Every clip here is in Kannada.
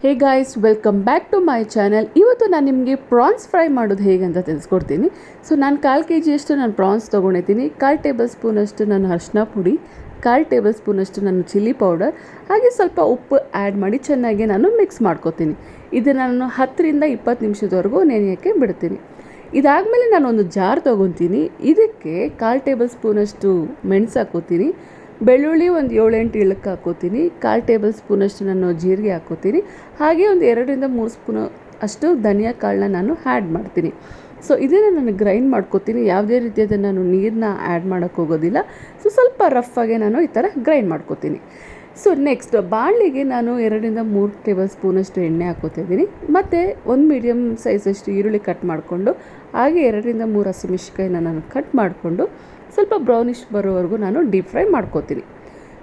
Hey guys, welcome back to my channel. ಇವತ್ತು ನಾನು ನಿಮಗೆ ಪ್ರಾನ್ಸ್ ಫ್ರೈ ಮಾಡೋದು ಹೇಗೆ ಅಂತ ತಿಳಿಸ್ಕೊಡ್ತೀನಿ. ಸೊ ನಾನು 1/4 kg ನಾನು ಪ್ರಾನ್ಸ್ ತೊಗೊಂಡಿದ್ದೀನಿ. 1/4 ಟೇಬಲ್ ಸ್ಪೂನಷ್ಟು ನಾನು ಅರಿಶಿನ ಪುಡಿ, 1/4 ಟೇಬಲ್ ಸ್ಪೂನಷ್ಟು ನಾನು ಚಿಲ್ಲಿ ಪೌಡರ್, ಹಾಗೆ ಸ್ವಲ್ಪ ಉಪ್ಪು ಆ್ಯಡ್ ಮಾಡಿ ಚೆನ್ನಾಗಿ ನಾನು ಮಿಕ್ಸ್ ಮಾಡ್ಕೊತೀನಿ. ಇದನ್ನು ನಾನು 10 ರಿಂದ 20 ನಿಮಿಷದವರೆಗೂ ನೆನೆಯೋಕ್ಕೆ ಬಿಡ್ತೀನಿ. ಇದಾದಮೇಲೆ ನಾನೊಂದು ಜಾರ್ ತೊಗೊತೀನಿ. ಇದಕ್ಕೆ 1/4 ಟೇಬಲ್ ಸ್ಪೂನಷ್ಟು ಮೆಣಸು ಹಾಕೋತೀನಿ, ಬೆಳ್ಳುಳ್ಳಿ ಒಂದು 7-8 ಇಳಕ್ಕೆ ಹಾಕೋತೀನಿ, 1/4 ಟೇಬಲ್ ಸ್ಪೂನಷ್ಟು ನಾನು ಜೀರಿಗೆ ಹಾಕೋತೀನಿ, ಹಾಗೆ ಒಂದು 2 ರಿಂದ 3 ಸ್ಪೂನು ಅಷ್ಟು ಧನಿಯಾ ಕಾಳನ್ನ ನಾನು ಆ್ಯಡ್ ಮಾಡ್ತೀನಿ. ಸೊ ಇದನ್ನು ನಾನು ಗ್ರೈಂಡ್ ಮಾಡ್ಕೋತೀನಿ. ಯಾವುದೇ ರೀತಿಯಾದ ನಾನು ನೀರನ್ನ ಆ್ಯಡ್ ಮಾಡೋಕ್ಕೆ ಹೋಗೋದಿಲ್ಲ. ಸೊ ಸ್ವಲ್ಪ ರಫಾಗೆ ನಾನು ಈ ಥರ ಗ್ರೈಂಡ್ ಮಾಡ್ಕೋತೀನಿ. ಸೊ ನೆಕ್ಸ್ಟ್ ಬಾಣಲಿಗೆ ನಾನು 2 ರಿಂದ 3 ಟೇಬಲ್ ಸ್ಪೂನಷ್ಟು ಎಣ್ಣೆ ಹಾಕೋತಿದ್ದೀನಿ. ಮತ್ತು ಒಂದು ಮೀಡಿಯಮ್ ಸೈಜಷ್ಟು ಈರುಳ್ಳಿ ಕಟ್ ಮಾಡಿಕೊಂಡು, ಹಾಗೆ 2 ರಿಂದ 3 ಹಸಿಮೆಣಸಿನಕಾಯಿನ ನಾನು ಕಟ್ ಮಾಡಿಕೊಂಡು ಸ್ವಲ್ಪ ಬ್ರೌನಿಷ್ ಬರೋವರೆಗೂ ನಾನು ಡೀಪ್ ಫ್ರೈ ಮಾಡ್ಕೋತೀನಿ.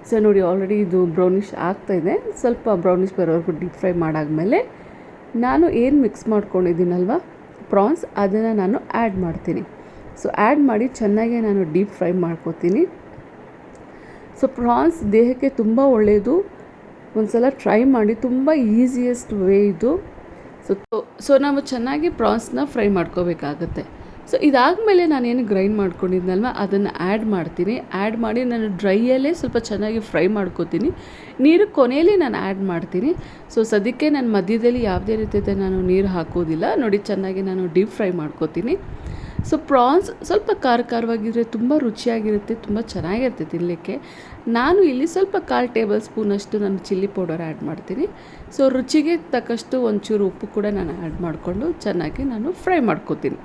ಸೊ ನೋಡಿ, ಆಲ್ರೆಡಿ ಇದು ಬ್ರೌನಿಷ್ ಆಗ್ತಾಯಿದೆ. ಸ್ವಲ್ಪ ಬ್ರೌನಿಷ್ ಬರೋವರೆಗೂ ಡೀಪ್ ಫ್ರೈ ಮಾಡಾದಮೇಲೆ ನಾನು ಏನು ಮಿಕ್ಸ್ ಮಾಡ್ಕೊಂಡಿದ್ದೀನಲ್ವ ಪ್ರಾನ್ಸ್, ಅದನ್ನು ನಾನು ಆ್ಯಡ್ ಮಾಡ್ತೀನಿ. ಸೊ ಆ್ಯಡ್ ಮಾಡಿ ಚೆನ್ನಾಗಿ ನಾನು ಡೀಪ್ ಫ್ರೈ ಮಾಡ್ಕೋತೀನಿ. ಸೊ ಪ್ರಾನ್ಸ್ ದೇಹಕ್ಕೆ ತುಂಬ ಒಳ್ಳೆಯದು. ಒಂದು ಸಲ ಟ್ರೈ ಮಾಡಿ, ತುಂಬ ಈಸಿಯೆಸ್ಟ್ ವೇ ಇದು. ಸೊ ನಾವು ಚೆನ್ನಾಗಿ ಪ್ರಾನ್ಸ್ನ ಫ್ರೈ ಮಾಡ್ಕೋಬೇಕಾಗತ್ತೆ. ಸೊ ಇದಾದಮೇಲೆ ನಾನೇನು ಗ್ರೈಂಡ್ ಮಾಡ್ಕೊಂಡಿದ್ನಲ್ವ ಅದನ್ನು ಆ್ಯಡ್ ಮಾಡ್ತೀನಿ. ಆ್ಯಡ್ ಮಾಡಿ ನಾನು ಡ್ರೈಯಲ್ಲೇ ಸ್ವಲ್ಪ ಚೆನ್ನಾಗಿ ಫ್ರೈ ಮಾಡ್ಕೋತೀನಿ. ನೀರು ಕೊನೆಯಲ್ಲಿ ನಾನು ಆ್ಯಡ್ ಮಾಡ್ತೀನಿ. ಸೊ ಸದ್ಯಕ್ಕೆ ನಾನು ಮಧ್ಯದಲ್ಲಿ ಯಾವುದೇ ರೀತಿಯ ನಾನು ನೀರು ಹಾಕೋದಿಲ್ಲ. ನೋಡಿ, ಚೆನ್ನಾಗಿ ನಾನು ಡೀಪ್ ಫ್ರೈ ಮಾಡ್ಕೋತೀನಿ. ಸೊ ಪ್ರಾನ್ಸ್ ಸ್ವಲ್ಪ ಖಾರವಾಗಿದ್ದರೆ ತುಂಬ ರುಚಿಯಾಗಿರುತ್ತೆ, ತುಂಬ ಚೆನ್ನಾಗಿರುತ್ತೆ ತಿನ್ನಲಿಕ್ಕೆ. ನಾನು ಇಲ್ಲಿ ಸ್ವಲ್ಪ 1/4 ಟೇಬಲ್ ಸ್ಪೂನಷ್ಟು ನಾನು ಚಿಲ್ಲಿ ಪೌಡರ್ ಆ್ಯಡ್ ಮಾಡ್ತೀನಿ. ಸೊ ರುಚಿಗೆ ತಕ್ಕಷ್ಟು ಒಂಚೂರು ಉಪ್ಪು ಕೂಡ ನಾನು ಆ್ಯಡ್ ಮಾಡಿಕೊಂಡು ಚೆನ್ನಾಗಿ ನಾನು ಫ್ರೈ ಮಾಡ್ಕೋತೀನಿ.